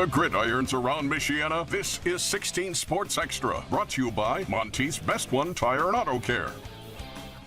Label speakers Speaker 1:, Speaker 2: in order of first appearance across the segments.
Speaker 1: The gridirons around Michiana. This is 16 Sports Extra, brought to you by Monty's Best One Tire and Auto Care.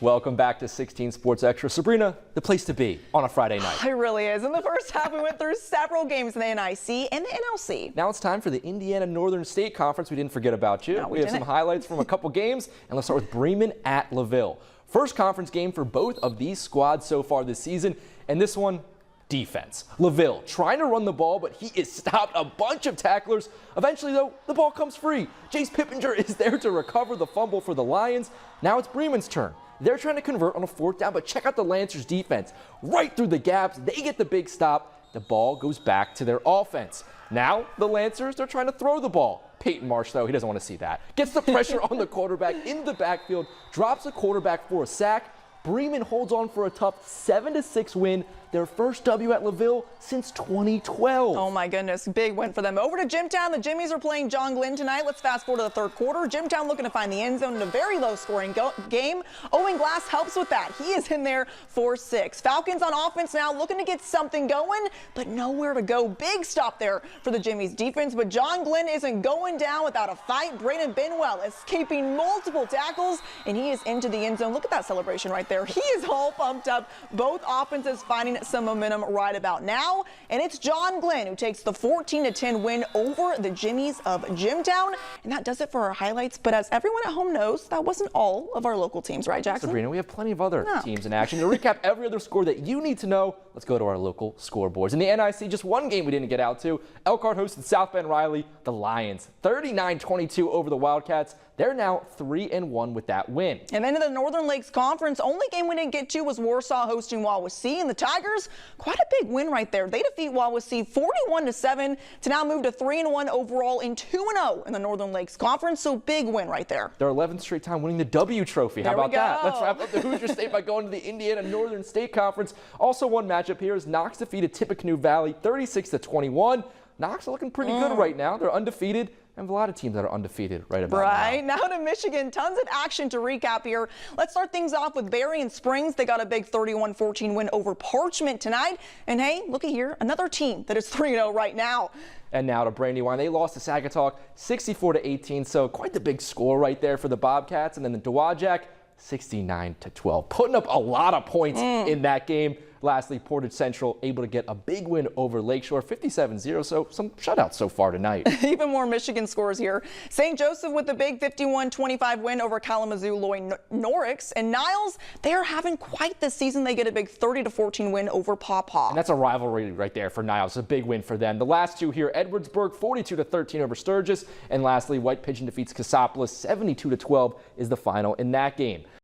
Speaker 2: Welcome back to 16 Sports Extra. Sabrina, the place to be on a Friday night.
Speaker 3: It really is. In the first half, we went through several games in the NIC and the NLC.
Speaker 2: Now it's time for the Indiana Northern State Conference. We didn't forget about you.
Speaker 3: No,
Speaker 2: we have some highlights from a couple games, and let's start with Bremen at LaVille. First conference game for both of these squads so far this season, and this one, defense. LaVille trying to run the ball, but he is stopped a bunch of tacklers. Eventually, though, the ball comes free. Jace Pippinger is there to recover the fumble for the Lions. Now it's Bremen's turn. They're trying to convert on a fourth down, but check out the Lancers' defense. Right through the gaps, they get the big stop. The ball goes back to their offense. Now the Lancers, they're trying to throw the ball. Peyton Marsh, though, he doesn't want to see that. Gets the pressure on the quarterback in the backfield, drops the quarterback for a sack. Bremen holds on for a tough 7-6 win, their first W at LaVille since 2012.
Speaker 3: Oh my goodness, big win for them. Over to Jimtown. The Jimmies are playing John Glenn tonight. Let's fast forward to the third quarter. Jimtown looking to find the end zone in a very low-scoring game. Owen Glass helps with that. He is in there for 6. Falcons on offense now looking to get something going, but nowhere to go. Big stop there for the Jimmies defense, but John Glenn isn't going down without a fight. Braden Benwell escaping multiple tackles, and he is into the end zone. Look at that celebration right there. He is all pumped up. Both offenses finding some momentum right about now, and it's John Glenn who takes the 14-10 win over the Jimmies of Jimtown, and that does it for our highlights. But as everyone at home knows, that wasn't all of our local teams, right, Jackson?
Speaker 2: Sabrina, we have plenty of other teams in action. To recap every other score that you need to know, let's go to our local scoreboards. In the NIC, just one game we didn't get out to. Elkhart hosted South Bend Riley, the Lions, 39-22 over the Wildcats. They're now 3-1 with that win.
Speaker 3: And then in the Northern Lakes Conference, only game we didn't get to was Warsaw hosting Wawasee, and the Tigers, quite a big win right there. They defeat Wawasee 41-7 to now move to 3-1 overall and 2-0 in the Northern Lakes Conference. So big win right there.
Speaker 2: Their 11th straight time winning the W Trophy. How about that? Let's wrap up the Hoosier State by going to the Indiana Northern State Conference. Also one matchup here is Knox defeated Tippecanoe Valley 36-21. Knox are looking pretty good right now. They're undefeated. And a lot of teams that are undefeated right about now.
Speaker 3: Right, now to Michigan. Tons of action to recap here. Let's start things off with Berry and Springs. They got a big 31-14 win over Parchment tonight. And hey, look at here, another team that is 3-0 right now.
Speaker 2: And now to Brandywine. They lost to Sagatuck 64-18, so quite the big score right there for the Bobcats. And then the Dowagiac 69-12, putting up a lot of points in that game. Lastly, Portage Central able to get a big win over Lakeshore, 57-0, so some shutouts so far tonight.
Speaker 3: Even more Michigan scores here. St. Joseph with the big 51-25 win over Kalamazoo Lloyd Norix. And Niles, they are having quite the season. They get a big 30-14 win over Paw Paw.
Speaker 2: And that's a rivalry right there for Niles, a big win for them. The last two here, Edwardsburg 42-13 over Sturgis. And lastly, White Pigeon defeats Cassopolis 72-12 is the final in that game.